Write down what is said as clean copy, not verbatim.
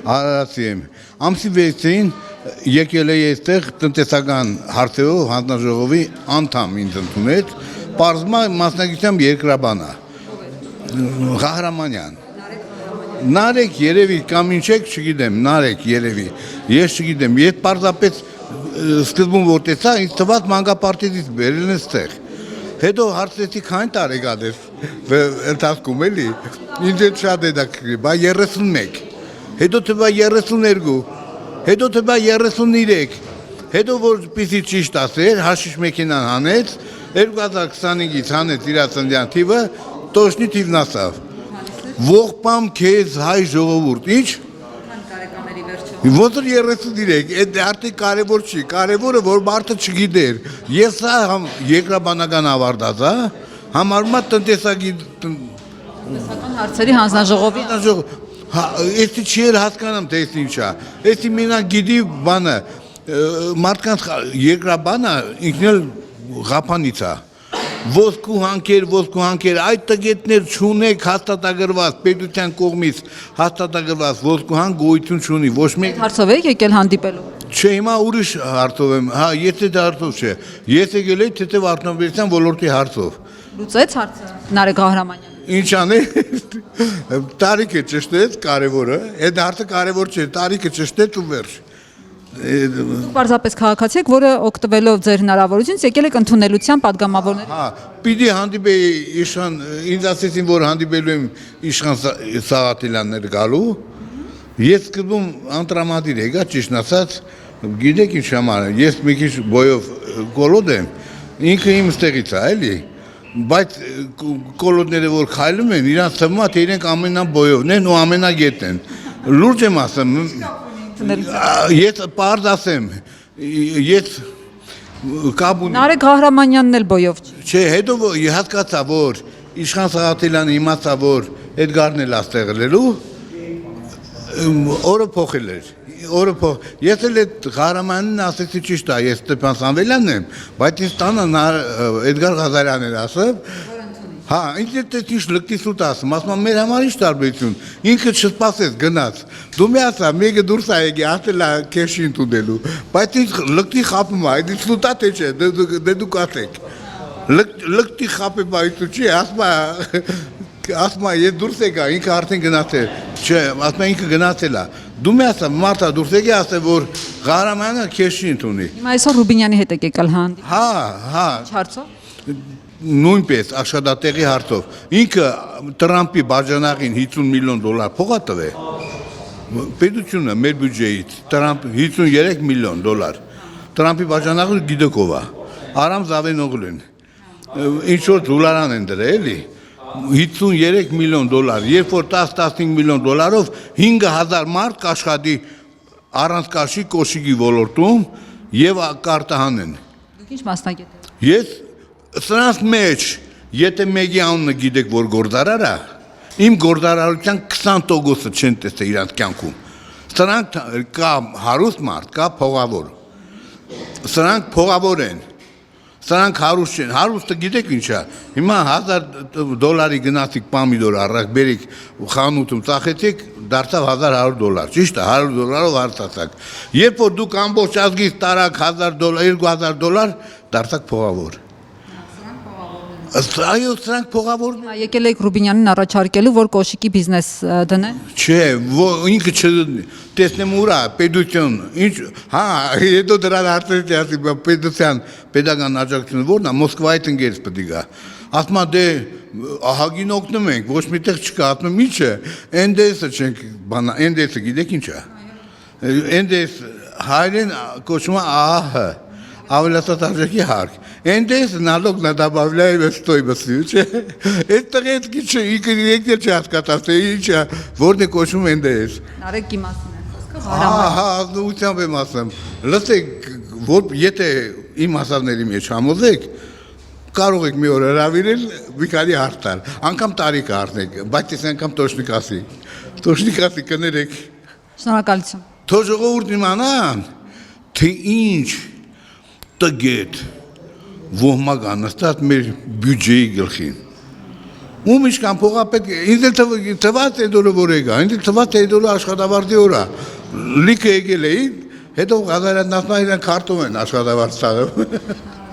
Արարածի եմ։ Ամսի 6-ին եկել է այստեղ տնտեսական հարցերով հանձնաժողովի անդամ ինձ ընդունեց, պարզմա մասնագիտությամբ երկրաբան է։ Ղահրամանյան։ Նարեկ երևի կամ ինչեք չգիտեմ, Նարեկ երևի։ Ես չգիտեմ, ես պարզապես սկզբում որ տեսա, ինձ թվաց մանկապարտեզից բերել են ստեղ։ Հետո հարցրեցի քանի տարեկան ես ընթացքում էլի։ Ինձ էլ շատ հետաքրքիր, բա 31։ Հետո թվա 32, հետո թվա 33, հետո որպեսզի ճիշտ ասեր, հաշիշ մեքենան հանեց, 2025-ից հանեց իր ծննդյան թիվը, տոշնի թիվն ասավ։ Ողբամ քեզ հայ ժողովուրդ, ինչ։ Ոնց 33, այդ արդեն կարևոր չի, կարևորը որ մարդը չգիտեր։ Ես սա երկրաբանական ավարտած, համարում եմ տնտեսական հարցերի հանձնաժողովի Էստի չի էլ հասկանամ, թե էս ինչ է, էստի մենակ գիտի բանը, մարդկանց երկրաբանը ինքն էլ ղափանից է, ոսկու հանքեր, այդ տգետներ չունեք հաստատագրված, պետության կողմից հաստատագրված ոսկու հանք գոյություն չունի, ոչ մեկ հարցով եք եկել հանդիպելու։ Չէ, հիմա ուրիշ հարցով եմ, ես այդ հարցով չէ, ես եկել եմ թեթև արդյունաբերության ոլորտի հարցով։ Լուծեց հարցը Նարեկ Ղահրամանյանը։ Ինչ անե, տարիքը ճշտեց կարևորը, այդ հարցը կարևոր չէ, տարիքը ճշտեց ու վերջ։ Պարզապես քաղաքացի եք, որը օգտվելով ձեր հնարավորությունից եկել եք ընդունելության падգամավորներ։ Հա, պիտի հանդիպեի իշխան, ինձ ասեցին, որ հանդիպելու եմ իշխան Սաղաթելյաններ գալու, ես սկզբում անտրամադիր եկա, ճիշտ ասած, գիտեք ինչ համար, ես մի քիչ բոյով կոլոդ եմ, ինքը իմ ստեղից է, էլի։ Բայց կոլոդները որ քայլում են, իրանց թվում է, թե իրենք ամենաբոյովն են ու ամենագետն են։ Լուրջ եմ ասում, ես պարզ ասեմ, ես կապ ունեմ։ Նարեկ Ղահրամանյանն էլ բոյով չի։ Չէ, հետո հասկացա, որ իշխան Սաղաթելյանը իմացա, որ Էդգարն էլ աստեղելելու, օրը փոխել էր։ Ես էլ այդ Ղահրամանյանին ասեցի ճիշտ է, ես Ստեփան Սամվելյանն եմ, բայց ինձ տանը Էդգար Ղազարյանն էր ասып, հա, ինձ այդ ինչ լկտի սուտ ասում, ասում մեր համար ինչ տարբերություն, ինքը չսպասեց գնաց, դու մի ասա, մեկը դուրս է եկի, ասել է քեշի ընդունելու, բայց ինձ լկտի խապում է, այդ սուտա թե չէ, դե դուք ասեք, լկտի խապում է, չի, ասում է, ես դուրս եկա, ինքը արդեն գնացել, չէ, ասում է ինքը գնացել է, դու մի ասա, մարդա դուրս եկի ասել, որ Ղահրամյանը քեշի ընդունի։ Հիմա այսօր Ռուբինյանի հետ եք եկել հանդիպ։ Հա, Հարցով։ նույնպես աշխատատեղի հարցով։ Ինքը Տրամպի բաժանաղին $50 միլիոն փող է տվել։ Պետությունը մեր բյուջեից Տրամպ $53 միլիոն։ Տրամպի բաժանաղը գիտեք ով է։ Արամ Զավենօղլուն։ Ինչ որ դոլարան են դրել, էլի։ $53 միլիոն, երբ որ 10-15 միլիոն դոլարով 5000 մարդ կաշխատի առանց կաշի կոշիկի ոլորտում եւ կարտահանեն։ Դուք ինչ մասնագետ եք։ Ես սրանց մեջ, եթե մեկի անունը գիտեք, որ գործարար է, իմ գործարարության 20%-ը չեն տեսել իրանց կյանքում։ Սրանք կա հարուստ մարդ, կա փողավոր։ Սրանք փողավոր են։ Սրանք հարուստ չեն, հարուստը գիտեք ինչ է, հիմա $1000 գնացիք պամիդոր առակ բերիք խանութում ծախեցիք, դարձավ $1100, ճիշտ է, $100-ով հարցացաք, երբ որ դուք ամբողջ ազգից տարաք $1000, $2000, դարձաք փողավոր։ Այո, սրանք փողավորն են։ Եկել եք Ռուբինյանին առաջարկելու, որ կոշիկի բիզնես դնեն։ Չէ, ինքը չդնի, տեսնեմ ուրա, պետություն, ինչ, հա, հետո դրան հարցրեցի, ասի, պետության պետական աջակցությունը որն է, Մոսկվայից ընկերս պետք է գա։ Ասում է, դե ահագին օգնում ենք, ոչ մի տեղ չկա, ասում եմ, ինչ է, NDS-ը չենք, NDS-ը գիտեք ինչ է։ NDS հայերեն կոչվում է ԱՀ, ավելացած արժեքի հարկ։ NDS налог на добавляемую стоимость, չէ։ Այդտեղ այդ քիչ ինքը չհասկացած է, ինչ է, որն է կոչվում NDS։ Նարեկի մասին է խոսքը, Հա, ազնվությամբ եմ ասում։ Լսեք, որ եթե իմ ասածների մեջ համոզեք, կարող եք մի օր հրավիրել, մի քանի հարց տալ, անգամ տարիք առնեք, բայց այս անգամ տոշնիկասի կներեք։ Շնորհակալություն։ Թող ժողովուրդն իմանան, թե ինչ տգետ ոհմակ անստատ մեր բյուջեի գլխին։ Ում ինչքան փողա պետք է, ինձ էլ թվաց այդ օրը որ եկա, ինձ թվաց այդ օրը աշխատավարձի օր է, լիքը եկել էին, հետո Ղազարյանն ասում է իրեն քարտում են աշխատավարձ տալու։